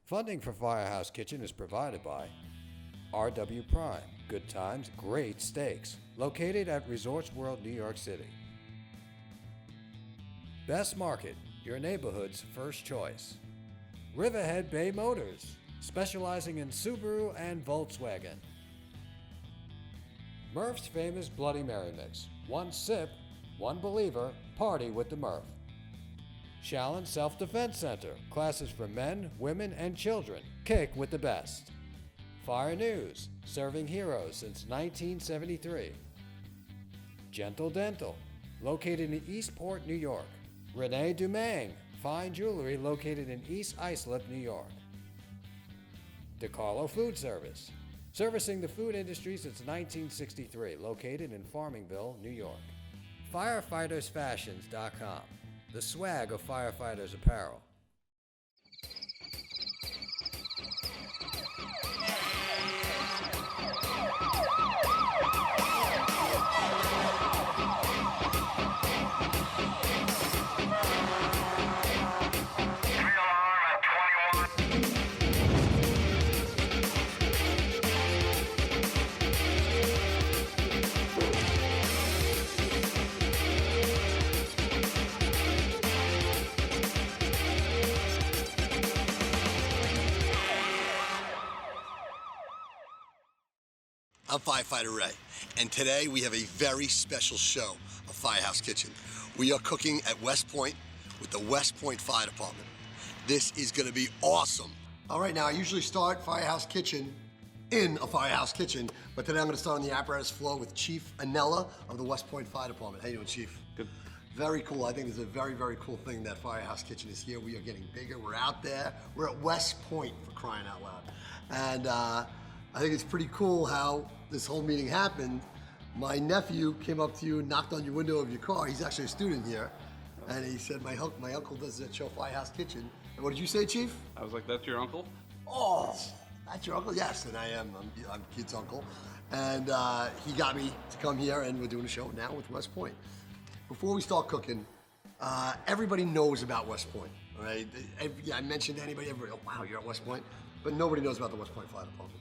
Funding for Firehouse Kitchen is provided by RW Prime, good times, great steaks, located at Resorts World, New York City. Best Market, your neighborhood's first choice. Riverhead Bay Motors, specializing in Subaru and Volkswagen. Murph's famous Bloody Mary mix. One sip, one believer, party with the Murph. Shallon Self-Defense Center, classes for men, women, and children. Kick with the best. Fire News, serving heroes since 1973. Gentle Dental, located in Eastport, New York. Renee Dumang, fine jewelry located in East Islip, New York. DeCarlo Food Service, servicing the food industry since 1963, located in Farmingville, New York. FirefightersFashions.com, the swag of firefighters apparel. I'm Firefighter Ray, and today we have a very special show of Firehouse Kitchen. We are cooking at Westpoint with the Westpoint Fire Department. This is gonna be awesome. All right, now I usually start Firehouse Kitchen in a Firehouse Kitchen, but today I'm gonna start on the apparatus floor with Chief Anella of the Westpoint Fire Department. How you doing, Chief? Good. Very cool. I think it's a very, very cool thing that Firehouse Kitchen is here. We are getting bigger. We're out there. We're at Westpoint, for crying out loud. And I think it's pretty cool how this whole meeting happened. My nephew came up to you and knocked on your window of your car. He's actually a student here. And he said, my uncle does that show, Firehouse Kitchen. And what did you say, Chief? I was like, that's your uncle? Oh, that's your uncle? Yes, and I am. I'm Kid's uncle. And he got me to come here, and we're doing a show now with West Point. Before we start cooking, everybody knows about West Point, all right? I mentioned to anybody, everybody, oh, wow, you're at West Point, but nobody knows about the West Point Fire Department.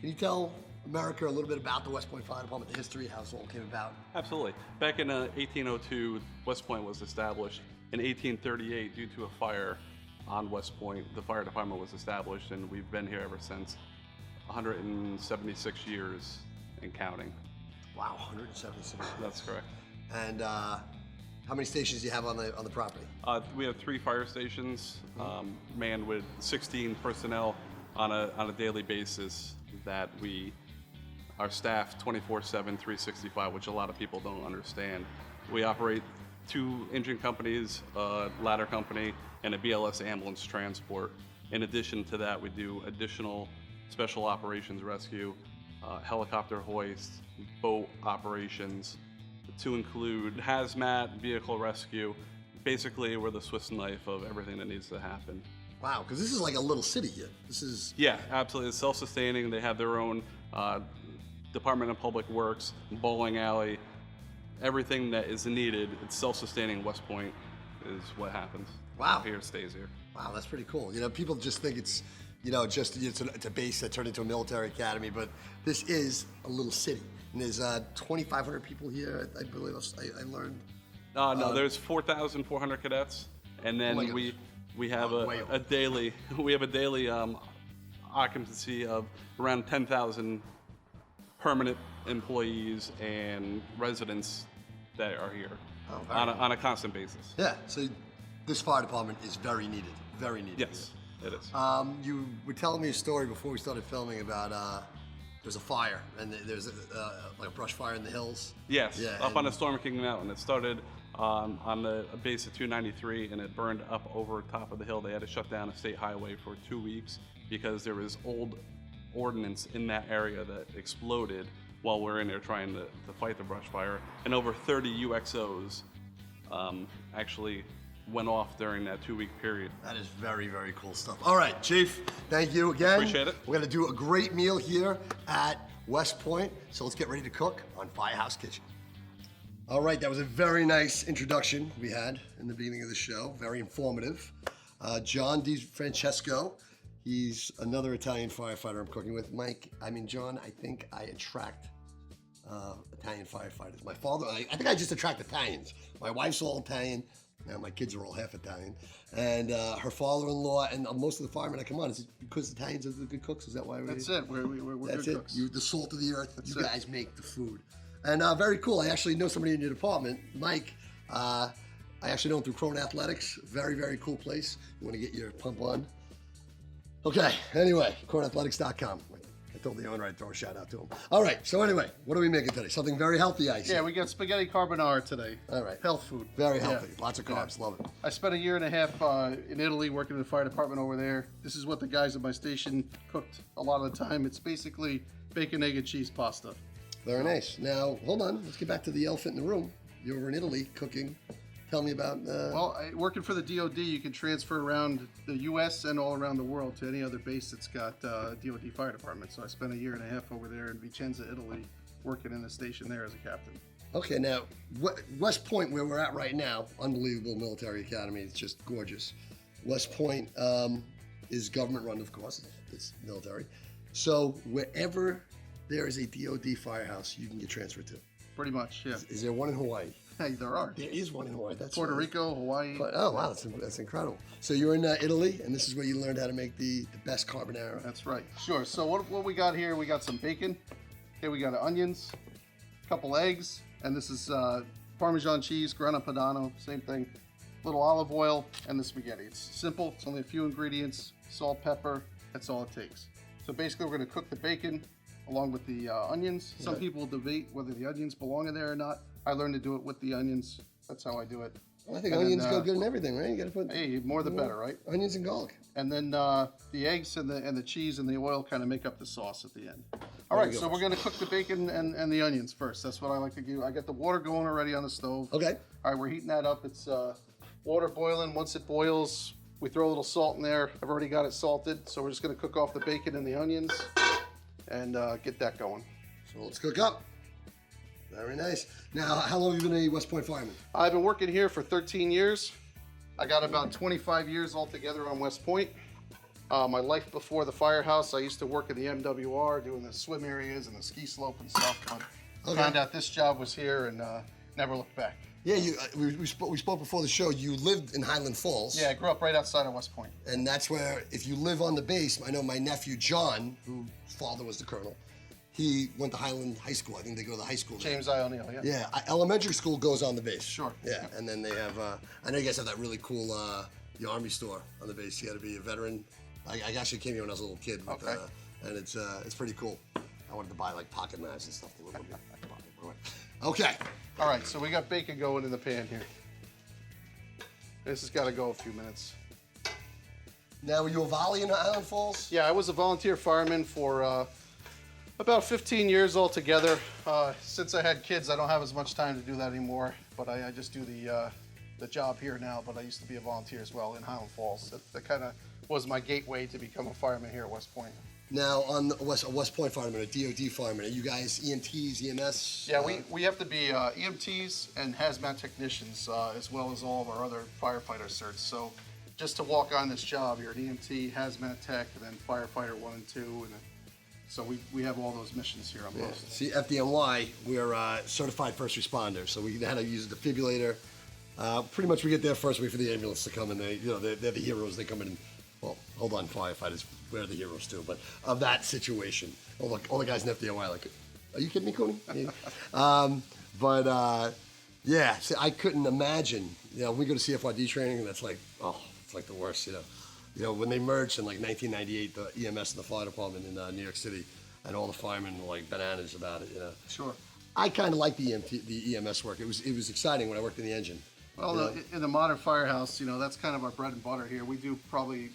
Can you tell America a little bit about the West Point Fire Department, the history, how this all came about? Absolutely. Back in 1802, West Point was established. In 1838, due to a fire on West Point, the fire department was established, and we've been here ever since. 176 years and counting. Wow, 176. That's correct. And how many stations do you have on the property? We have 3 fire stations, manned with 16 personnel on a daily basis that we are staffed 24/7, 365, which a lot of people don't understand. We operate 2 engine companies, a ladder company, and a BLS ambulance transport. In addition to that, we do additional special operations rescue, helicopter hoists, boat operations, to include hazmat, vehicle rescue. Basically, we're the Swiss knife of everything that needs to happen. Wow, because this is like a little city here. This is... Yeah, absolutely. It's self-sustaining. They have their own Department of Public Works, bowling alley, everything that is needed. It's self-sustaining. West Point is what happens. Wow. Here, stays here. Wow, that's pretty cool. You know, people just think it's, you know, it's a base that turned into a military academy, but this is a little city. And there's 2,500 people here, I believe I learned. No, there's 4,400 cadets, and then we have a daily occupancy of around 10,000 permanent employees and residents that are here on a constant basis. Yeah, so this fire department is very needed, very needed. Yes, it is. You were telling me a story before we started filming about there's a fire and there's like a brush fire in the hills. Yes, yeah, up on the Storm King Mountain. It started on the base of 293 and it burned up over top of the hill. They had to shut down a state highway for 2 weeks because there was old ordnance in that area that exploded while we're in there trying to fight the brush fire. And over 30 UXOs actually went off during that 2-week period. That is very, very cool stuff. All right, Chief, thank you again. Appreciate it. We're gonna do a great meal here at West Point, so let's get ready to cook on Firehouse Kitchen. All right, that was a very nice introduction we had in the beginning of the show. Very informative. John DiFrancesco, he's another Italian firefighter I'm cooking with. John, I think I attract Italian firefighters. My father, I think I just attract Italians. My wife's all Italian. Now my kids are all half Italian. And her father-in-law and most of the firemen I come on, is it because Italians are the good cooks? Is that why we're That's it. We're That's good it. cooks. You're the salt of the earth. That's you it. guys make the food. And very cool. I actually know somebody in your department, Mike. I actually know him through Crone Athletics. Very, very cool place. You want to get your pump on. Okay, anyway, CroneAthletics.com. I told the owner I'd throw a shout out to him. All right, so anyway, what are we making today? Something very healthy, I see. Yeah, we got spaghetti carbonara today. All right. Health food. Very Yeah. healthy. Lots of carbs. Yeah. Love it. I spent a year and a half in Italy working in the fire department over there. This is what the guys at my station cooked a lot of the time. It's basically bacon, egg, and cheese pasta. Very nice. Now, hold on. Let's get back to the elephant in the room. You're over in Italy cooking. Tell me about... Working for the DoD, you can transfer around the U.S. and all around the world to any other base that's got DoD fire department. So I spent a year and a half over there in Vicenza, Italy, working in the station there as a captain. Okay, now, West Point, where we're at right now, unbelievable military academy. It's just gorgeous. West Point is government run, of course. It's military. So wherever there is a DoD firehouse, you can get transferred to. Pretty much, yeah. Is there one in Hawaii? Hey, there are. There is one in Hawaii. That's Puerto right. Rico, Hawaii. Oh, wow, that's incredible. So you're in Italy, and this is where you learned how to make the best carbonara. That's right. Sure. So what we got here, we got some bacon. Okay, we got onions, a couple eggs, and this is Parmesan cheese, grana padano, same thing. Little olive oil, and the spaghetti. It's simple. It's only a few ingredients, salt, pepper. That's all it takes. So basically, we're going to cook the bacon along with the onions. Some Okay. people debate whether the onions belong in there or not. I learned to do it with the onions. That's how I do it. Well, I think And onions then, go good in everything, right? You got to put Hey, more the better, right? onions and garlic. And then the eggs and the cheese and the oil kind of make up the sauce at the end. All right, you go. so we're going to cook the bacon and the onions first. That's what I like to do. I got the water going already on the stove. Okay. All right, we're heating that up. It's water boiling. Once it boils, we throw a little salt in there. I've already got it salted, so we're just going to cook off the bacon and the onions and get that going. So let's cook up. Very nice. Now, how long have you been a West Point fireman? I've been working here for 13 years. I got about 25 years altogether on West Point. My life before the firehouse, I used to work in the MWR doing the swim areas and the ski slope and stuff. But Okay. found out this job was here and never looked back. Yeah, we spoke before the show. You lived in Highland Falls. Yeah, I grew up right outside of West Point. And that's where, if you live on the base, I know my nephew John, whose father was the colonel, he went to Highland High School. I think they go to the high school there. James I. O'Neill, yeah. Yeah, elementary school goes on the base. Sure. Yeah, and then they have, I know you guys have that really cool, the Army store on the base. You got to be a veteran. I actually came here when I was a little kid. With, Okay. and it's pretty cool. I wanted to buy like pocket knives and stuff. To look at me. Okay. All right, so we got bacon going in the pan here. This has got to go a few minutes. Now, were you a volley in Highland Falls? Yeah, I was a volunteer fireman for about 15 years altogether. Since I had kids, I don't have as much time to do that anymore, but I just do the job here now, but I used to be a volunteer as well in Highland Falls. That kind of was my gateway to become a fireman here at West Point. Now, on the West Point fireman, a DoD fireman, are you guys EMTs, EMS? Yeah, we have to be EMTs and hazmat technicians, as well as all of our other firefighter certs. So just to walk on this job, you're an EMT, hazmat tech, and then firefighter 1 and 2, and then, so we have all those missions here on post. See, FDNY, we're certified first responders, so we know how to use a defibrillator. Pretty much we get there first, wait for the ambulance to come, and they're the heroes. They come in and, well, hold on, firefighters, we're the heroes too, but of that situation. All the guys in FDNY like, are you kidding me, Cooney? Yeah, see, I couldn't imagine, when we go to CFRD training, that's like, it's like the worst, when they merged in like 1998, the EMS and the fire department in New York City, and all the firemen were like bananas about it, Sure. I kind of like the EMS work. It was exciting when I worked in the engine. Well, in the modern firehouse, that's kind of our bread and butter here. We do probably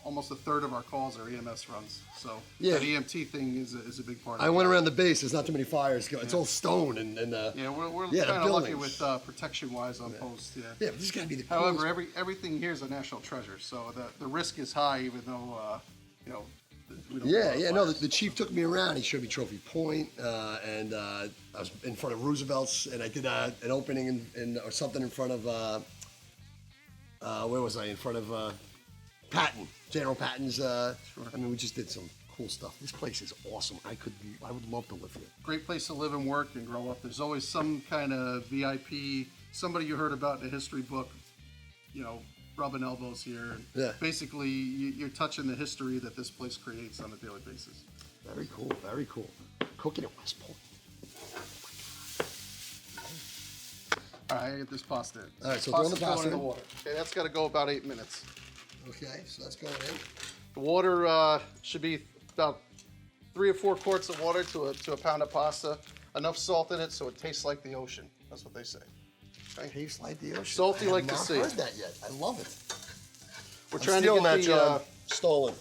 almost a third of our calls are EMS runs. So Yeah. that EMT thing is a big part of it. I went around the base. There's not too many fires. It's all stone and Yeah, we're Yeah, the kind of lucky buildings. with protection-wise on post, yeah. yeah, but this got to be the However, coolest. everything here is a national treasure, so the risk is high, even though we don't Yeah, call it no, fires. the chief took me around. He showed me Trophy Point, and I was in front of Roosevelt's, and I did an opening or something in front of, where was I? In front of Patton, General Patton's. I mean, we just did some cool stuff. This place is awesome. I would love to live here. Great place to live and work and grow up. There's always some kind of VIP, somebody you heard about in a history book, you know, rubbing elbows here. Yeah. Basically, you're touching the history that this place creates on a daily basis. Very cool, very cool. Cooking at Westpoint. All right, I get this pasta in. All right, so throw the Pasta's pasta going in the in. water. Okay, that's got to go about 8 minutes. Okay, so that's going in. The water should be about 3 or 4 quarts of water to a pound of pasta. Enough salt in it so it tastes like the ocean. That's what they say. Okay. Tastes like the ocean. Salty I like have the not sea. heard that yet. I love it. We're I'm trying to stealing get that, the John. Stolen.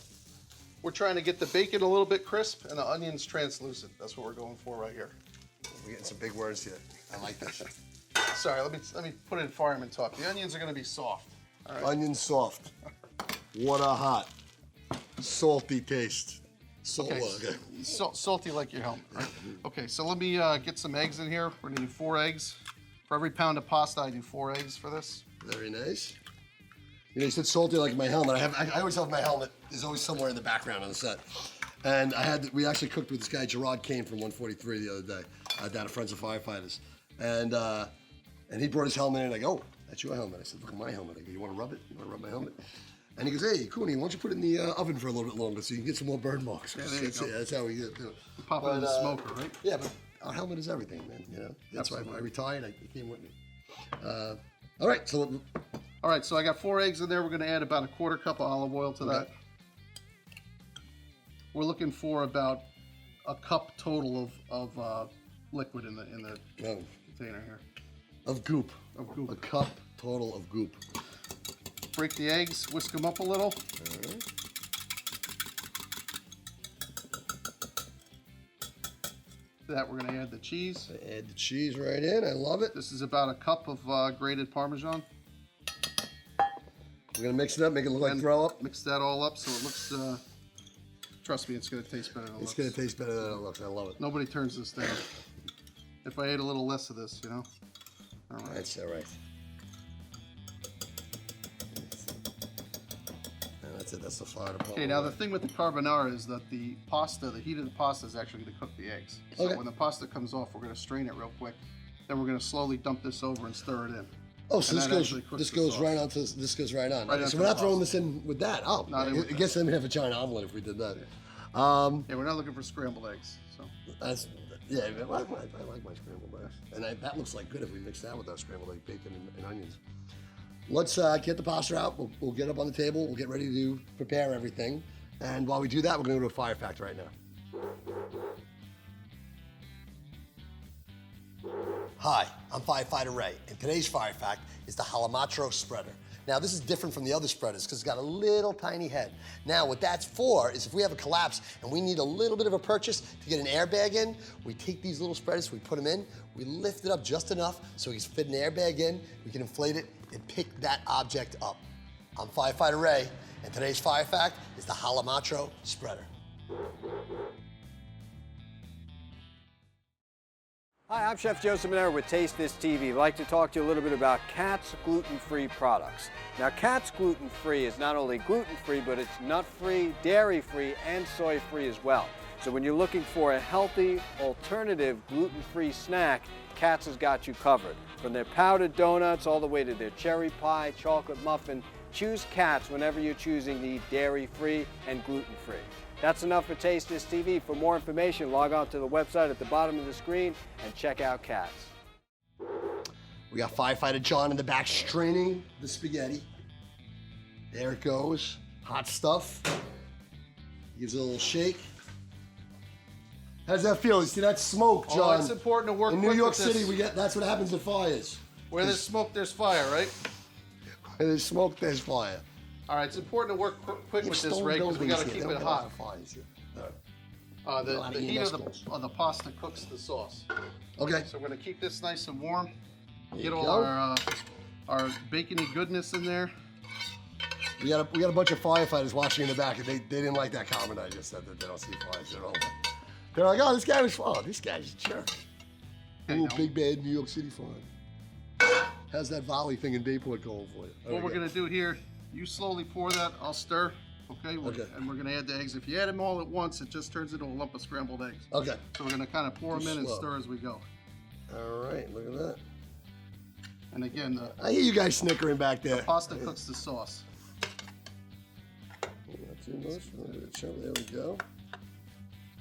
we're trying to get the bacon a little bit crisp and the onions translucent. That's what we're going for right here. We're getting some big words here. I like this. Sorry, let me put it in fireman talk. The onions are going to be soft. All right. Onion soft. Water hot. Salty taste. Salt Okay, water. salty like your helmet. Right? Okay, so let me get some eggs in here. We're gonna need 4 eggs. For every pound of pasta, I do 4 eggs for this. Very nice. You know, you said salty like my helmet. I always have my helmet. Is always somewhere in the background on the set. And we actually cooked with this guy Gerard Kane from 143 the other day down at Friends of Firefighters. And he brought his helmet in and I go, oh, that's your helmet. I said, look at my helmet. I go, you want to rub it? You want to rub my helmet? And he goes, hey, Cooney, why don't you put it in the oven for a little bit longer so you can get some more burn marks? Yeah, there you go. That's how we do it. Pop it in the smoker, right? Yeah, but our helmet is everything, man. You know, that's why when I retired, it came with me. All right, so All right, so I got 4 eggs in there. We're gonna add about a 1/4 cup of olive oil to that. We're looking for about a cup total of liquid in the container here. of goop. Of goop. A cup total of goop. Break the eggs, whisk them up a little. To that, we're gonna add the cheese. Add the cheese right in. I love it. This is about a cup of grated Parmesan. We're gonna mix it up, make it look like throw up. Mix that all up so it looks. Trust me, it's gonna taste better than it looks. It's gonna taste better than it looks. I love it. Nobody turns this down. If I ate a little less of this, you know. All right. That's all right. And that's it. That's the fire department. Okay, now the thing with the carbonara is that the heat of the pasta is actually going to cook the eggs. So Okay. when the pasta comes off, we're going to strain it real quick. Then we're going to slowly dump this over and stir it in. Oh, so And this that goes actually cooks this the goes sauce. right onto this goes right on. Right Okay, onto so we're not the throwing pasta. this in with that. Oh, Not in with I guess I'm gonna have a giant omelet if we did that. Yeah, we're not looking for scrambled eggs. So That's yeah. I like my scrambled eggs, and that looks like good if we mix that with our scrambled egg, bacon, and onions. Let's get the pasta out. We'll get up on the table. We'll get ready to prepare everything, and while we do that, we're gonna go to a fire factor right now. Hi, I'm Firefighter Ray, and today's fire fact is the Halamatro spreader. Now, this is different from the other spreaders because it's got a little tiny head. Now, what that's for is if we have a collapse and we need a little bit of a purchase to get an airbag in, we take these little spreaders, we put them in, we lift it up just enough so we can fit an airbag in, we can inflate it, and pick that object up. I'm Firefighter Ray, and today's fire fact is the Halamatro spreader. Hi, I'm Chef Joe Simonero with Taste This TV. I'd like to talk to you a little bit about Katz gluten-free products. Now, Katz gluten-free is not only gluten-free, but it's nut-free, dairy-free, and soy-free as well. So when you're looking for a healthy, alternative, gluten-free snack, Katz has got you covered. From their powdered donuts all the way to their cherry pie, chocolate muffin, choose Katz whenever you're choosing the dairy-free and gluten-free. That's enough for Taste This TV. For more information, log on to the website at the bottom of the screen and check out Katz. We got Firefighter John in the back straining the spaghetti. There it goes. Hot stuff. Gives it a little shake. How does that feel? You see that smoke, John? Oh, it's important to work in New quick York with this. City. That's what happens at fires. Where there's smoke, there's fire, right? Where there's smoke, there's fire. All right, it's important to work quick with this, Ray, because we got to keep it hot. The heat of the pasta cooks the sauce. Okay. So we're going to keep this nice and warm. There Get you all go. our bacony goodness in there. We got a bunch of firefighters watching in the back, and they didn't like that comment I just said that they don't see fires at all. They're like, oh, this guy was fun. This guy's a jerk. Ooh, big bad New York City fun. How's that volley thing in Bayport going for you? What we're gonna do here, you slowly pour that, I'll stir, okay? And we're gonna add the eggs. If you add them all at once, it just turns into a lump of scrambled eggs. Okay. So we're gonna kind of pour them in and stir as we go. All right, look at that. And again, I hear you guys snickering back there. the pasta cooks the sauce. Not too much. There we go.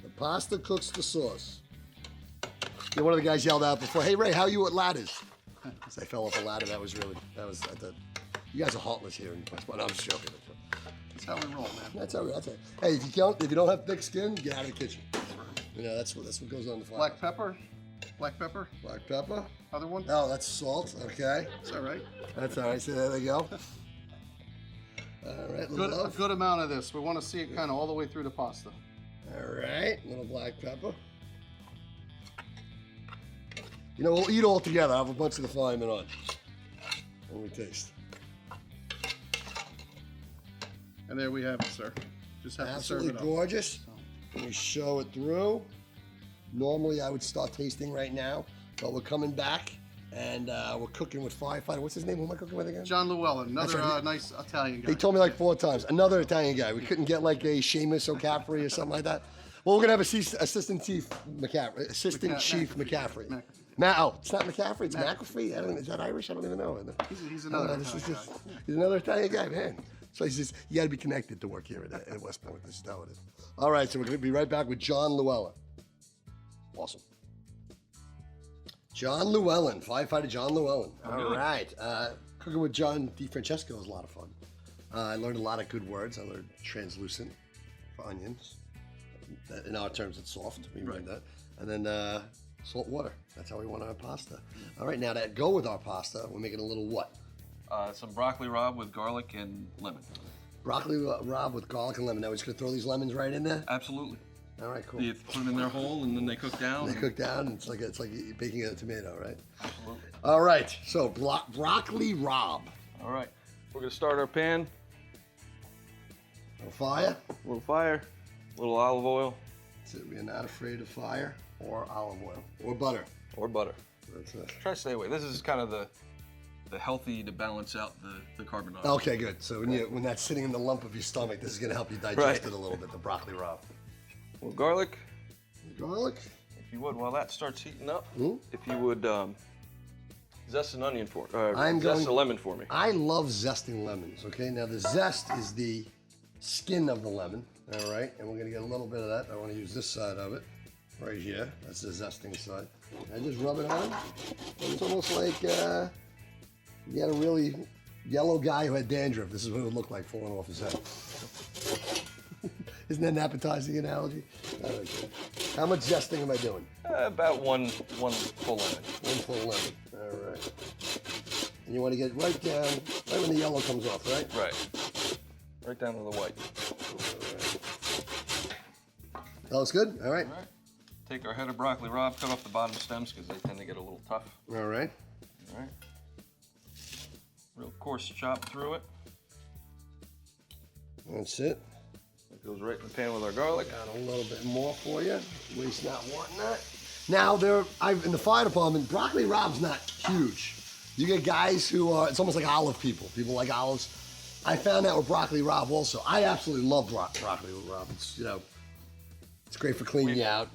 The pasta cooks the sauce. Yeah, one of the guys yelled out before, "Hey Ray, how are you at ladders?" Because I fell off a ladder. That was you guys are heartless here in Westpoint. I'm just joking. That's how we roll, man. That's how. Hey, if you don't have thick skin, get out of the kitchen. You know that's what goes on the fire. Black pepper. Black pepper. Black pepper. Other one? Oh, that's salt. Okay. That's all right. That's all right. So there they go. All right. A good amount of this. We want to see it kind of all the way through the pasta. All right. Little black pepper. You know, we'll eat all together. I have a bunch of the firemen on. Let me taste. And there we have it, sir. Just have to serve it up. Absolutely gorgeous. Let me show it through. Normally, I would start tasting right now, but we're coming back, and we're cooking with firefighter. What's his name? Who am I cooking with again? John Llewellyn, another nice Italian guy. He told me like 4 times. Another Italian guy. We couldn't get like a Seamus O'Caffrey or something like that. Well, we're gonna have Assistant Chief McCaffrey. Oh, it's not McCaffrey. It's McAfee. Is that Irish? I don't even know. He's another Italian guy. He's another Italian guy, man. So he's just, you got to be connected to work here at Westpoint. This is how it is. All right, so we're going to be right back with John Llewellyn. Awesome. John Llewellyn, firefighter John Llewellyn. All right. Cooking with John DeFrancesco was a lot of fun. I learned a lot of good words. I learned translucent for onions. In our terms, it's soft. We read that. And then salt water. That's how we want our pasta. All right, now to go with our pasta, we're making a little what? Some broccoli rabe with garlic and lemon. Broccoli rabe with garlic and lemon. Now we're just going to throw these lemons right in there? Absolutely. All right, cool. You put them in their hole and then they cook down. They cook down. And it's like baking a tomato, right? Absolutely. All right. So broccoli rabe. All right. We're gonna start our pan. No fire. A little fire. A little olive oil. So we are not afraid of fire or olive oil or butter. Or butter. That's it. Try to stay away. This is kind of the healthy to balance out the carbonara. Okay, good. So when that's sitting in the lump of your stomach, this is gonna help you digest it a little bit. The broccoli rabe. A little garlic. Garlic. If you would, while that starts heating up, Ooh. if you would zest an onion for zest a lemon for me. I love zesting lemons. Okay, now the zest is the skin of the lemon. All right, and we're gonna get a little bit of that. I want to use this side of it, right here. That's the zesting side. And just rub it on. It's almost like you had a really yellow guy who had dandruff. This is what it would look like falling off his head. Isn't that an appetizing analogy? Okay. How much zesting am I doing? About one full lemon. One full lemon. All right. And you want to get right down, right when the yellow comes off, right? Right. Right down to the white. That looks good? All right. All right. Take our head of broccoli rabe, cut off the bottom stems because they tend to get a little tough. All right. All right. Real coarse chop through it. That's it. It goes right in the pan with our garlic. Got a little bit more for you. Waste not wanting that. Now, in the fire department, broccoli rabe's not huge. You get guys who are, it's almost like olive people. People like olives. I found that with broccoli rabe also. I absolutely love broccoli rabe. It's, it's great for cleaning you out.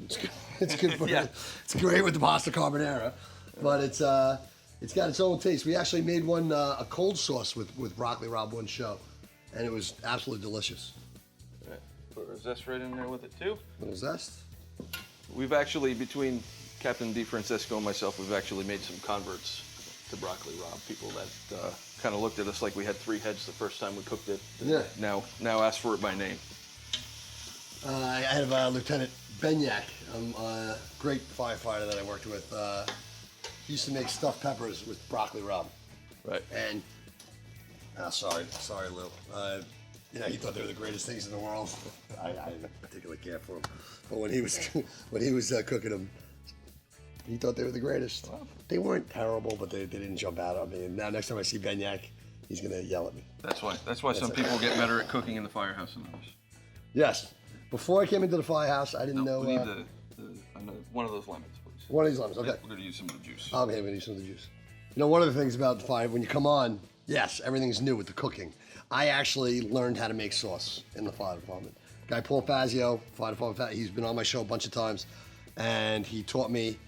It's good for, it's great with the pasta carbonara, but it's got its own taste. We actually made one, a cold sauce with broccoli rabe one show, and it was absolutely delicious. All right. Put our zest right in there with it too. Little zest. We've actually, between Captain DeFrancesco and myself, we've actually made some converts to broccoli rabe. People that kind of looked at us like we had 3 heads the first time we cooked it. Yeah. Now ask for it by name. I have Lieutenant Benyak, a great firefighter that I worked with. He used to make stuffed peppers with broccoli rabe. Right. And, sorry, Lou. He thought they were the greatest things in the world. I didn't particularly care for them. But when he was cooking them, he thought they were the greatest. They weren't terrible, but they didn't jump out at me. And now next time I see Benyak, he's gonna yell at me. That's why some people get better at cooking in the firehouse than others. Yes. Before I came into the firehouse, I didn't know. We need one of those lemons, please. One of these lemons, okay. We're gonna use some of the juice. Okay, we're gonna use some of the juice. You know, one of the things about the fire, when you come on, yes, everything's new with the cooking. I actually learned how to make sauce in the fire department. Guy Paul Fazio, fire department, he's been on my show a bunch of times, and he taught me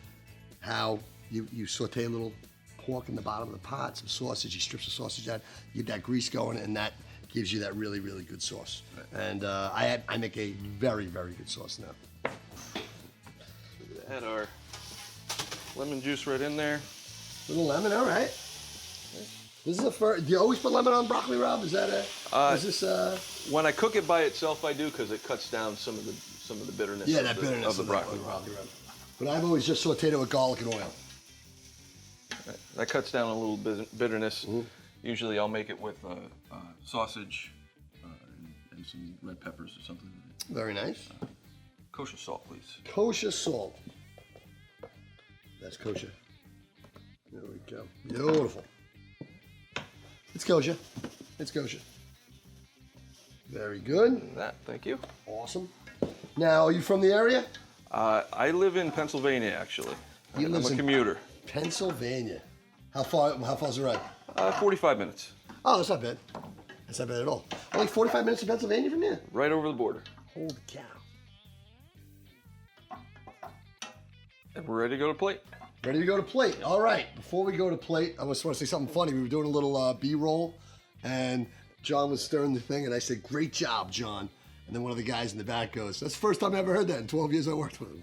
how you saute a little pork in the bottom of the pot, some sausage, he strips the sausage out, you get that grease going, and that gives you that really, really good sauce. And I make a very, very good sauce now. Add our lemon juice right in there. Little lemon, all right. This is a first. Do you always put lemon on broccoli, Rob? Is that is this When I cook it by itself, I do, because it cuts down some of the bitterness. Yeah, of that bitterness of the broccoli. Rub. But I've always just sauteed it with garlic and oil. That cuts down a little bitterness. Mm-hmm. Usually, I'll make it with sausage and some red peppers or something. Very nice. Kosher salt, please. Kosher salt. That's kosher. There we go. Beautiful. It's kosher. It's kosher. Very good. Thank you. Awesome. Now, are you from the area? I live in Pennsylvania, actually. I'm a commuter. Pennsylvania. How far is the ride? 45 minutes. Oh, that's not bad. That's not bad at all. Only 45 minutes to Pennsylvania from here? Right over the border. Holy cow. And we're ready to go to plate. Ready to go to plate. All right. Before we go to plate, I just want to say something funny. We were doing a little B-roll, and John was stirring the thing, and I said, "Great job, John." And then one of the guys in the back goes, "That's the first time I ever heard that in 12 years I worked with him."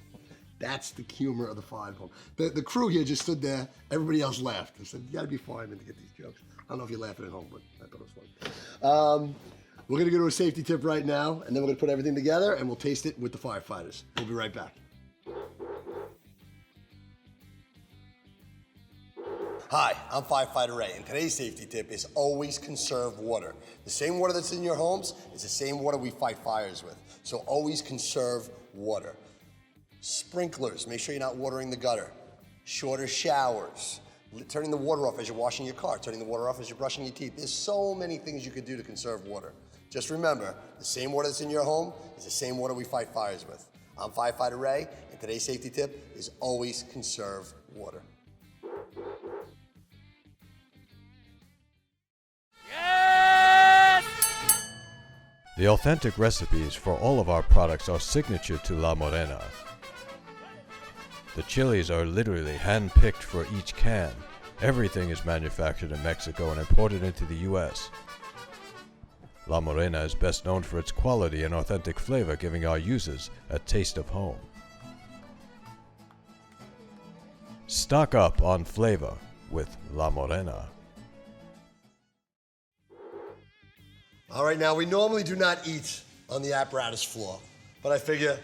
That's the humor of the fire department. The crew here just stood there. Everybody else laughed. I said, "You got to be firemen to get these jokes." I don't know if you're laughing at home, but I thought it was funny. We're going to go to a safety tip right now, and then we're going to put everything together, and we'll taste it with the firefighters. We'll be right back. Hi, I'm Firefighter Ray, and today's safety tip is always conserve water. The same water that's in your homes is the same water we fight fires with, so always conserve water. Sprinklers, make sure you're not watering the gutter. Shorter showers, turning the water off as you're washing your car, turning the water off as you're brushing your teeth. There's so many things you could do to conserve water. Just remember, the same water that's in your home is the same water we fight fires with. I'm Firefighter Ray, and today's safety tip is always conserve water. The authentic recipes for all of our products are signature to La Morena. The chilies are literally hand-picked for each can. Everything is manufactured in Mexico and imported into the U.S. La Morena is best known for its quality and authentic flavor, giving our users a taste of home. Stock up on flavor with La Morena. All right, now we normally do not eat on the apparatus floor, but I figure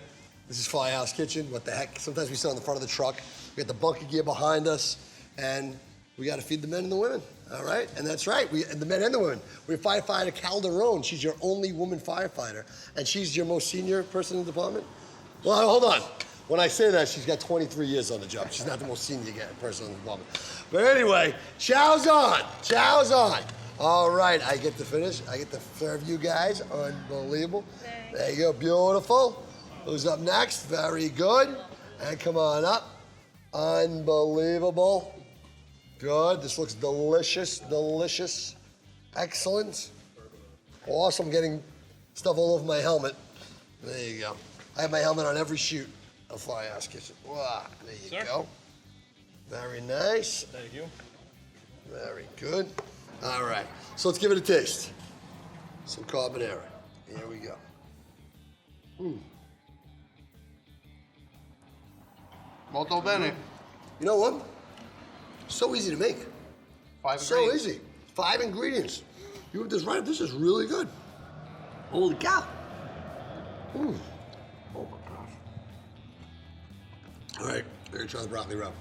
this is Firehouse Kitchen. What the heck? Sometimes we sit on the front of the truck. We got the bunker gear behind us, and we got to feed the men and the women. All right, and that's right. The men and the women. We have firefighter Calderon. She's your only woman firefighter, and she's your most senior person in the department. Well, hold on. When I say that, she's got 23 years on the job. She's not the most senior person in the department. But anyway, chow's on. Chow's on. All right, I get to finish. I get to serve you guys. Unbelievable. Thanks. There you go, beautiful. Who's up next? Very good. And come on up. Unbelievable. Good. This looks delicious, delicious. Excellent. Awesome. Getting stuff all over my helmet. There you go. I have my helmet on every shoot of Firehouse Kitchen. Wow, there you go. Very nice. Thank you. Very good. All right, so let's give it a taste. Some carbonara. Here we go. Molto bene. You know what? So easy to make. 5 So ingredients. easy. 5 ingredients. You have this right. This is really good. Holy cow. Oh my gosh. All right, we're gonna try the broccoli rub.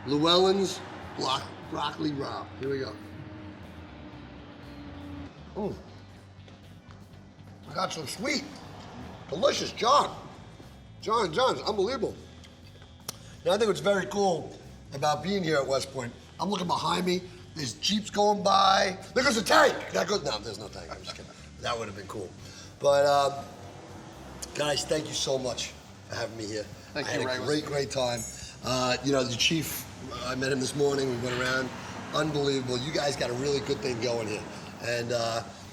Llewellyn's broccoli rub. Here we go. I got some sweet. Delicious, John's unbelievable. Now I think what's very cool about being here at Westpoint, I'm looking behind me, There's Jeeps going by. There goes a tank. That goes, no, there's no tank. I'm just kidding. That would have been cool. But guys, thank you so much for having me here. Thank I you, had a Ray. great time. You know, the chief, I met him this morning. We went around. Unbelievable. You guys got a really good thing going here. And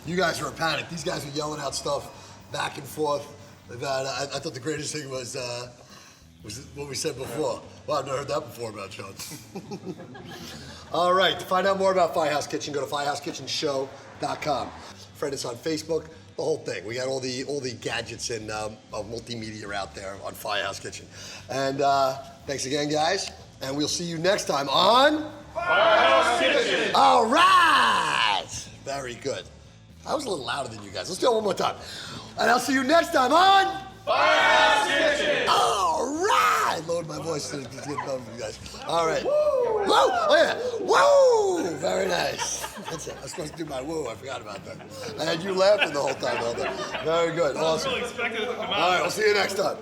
you guys are a panic. These guys are yelling out stuff back and forth. I thought the greatest thing was what we said before. Well, I've never heard that before about Sean. All right, to find out more about Firehouse Kitchen, go to firehouse.kitchenshow.com. Friend us on Facebook, the whole thing. We got all the gadgets and of multimedia out there on Firehouse Kitchen. And thanks again, guys. And we'll see you next time on Firehouse Kitchen! All right! Very good. I was a little louder than you guys. Let's do it one more time. And I'll see you next time on Firehouse Kitchen! All right! Load my voice to get done for you guys. All right. Woo! Oh, yeah. Woo! Very nice. That's it. I was supposed to do my woo. I forgot about that. I had you laughing the whole time. Very good. Awesome. I really expected it to come out. All right. We'll see you next time.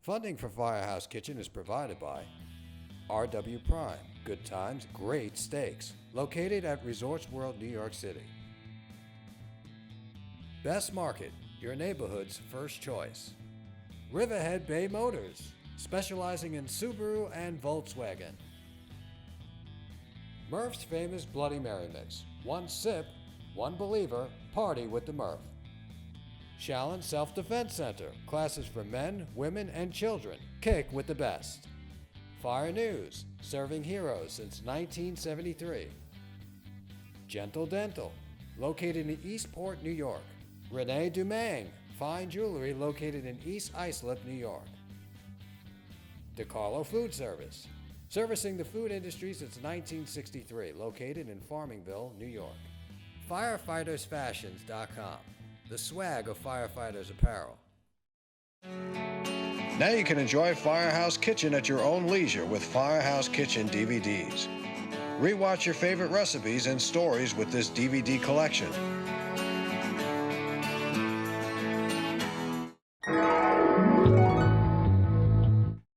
Funding for Firehouse Kitchen is provided by RW Prime, good times, great steaks, located at Resorts World, New York City. Best Market, your neighborhood's first choice. Riverhead Bay Motors, specializing in Subaru and Volkswagen. Murph's famous Bloody Mary mix, one sip, one believer, party with the Murph. Shallon Self-Defense Center, classes for men, women, and children. Kick with the best. Fire News, serving heroes since 1973. Gentle Dental, located in Eastport, New York. Renee Dumang, fine jewelry located in East Islip, New York. DeCarlo Food Service, servicing the food industry since 1963, located in Farmingville, New York. FirefightersFashions.com, the swag of firefighters apparel. Now you can enjoy Firehouse Kitchen at your own leisure with Firehouse Kitchen DVDs. Rewatch your favorite recipes and stories with this DVD collection.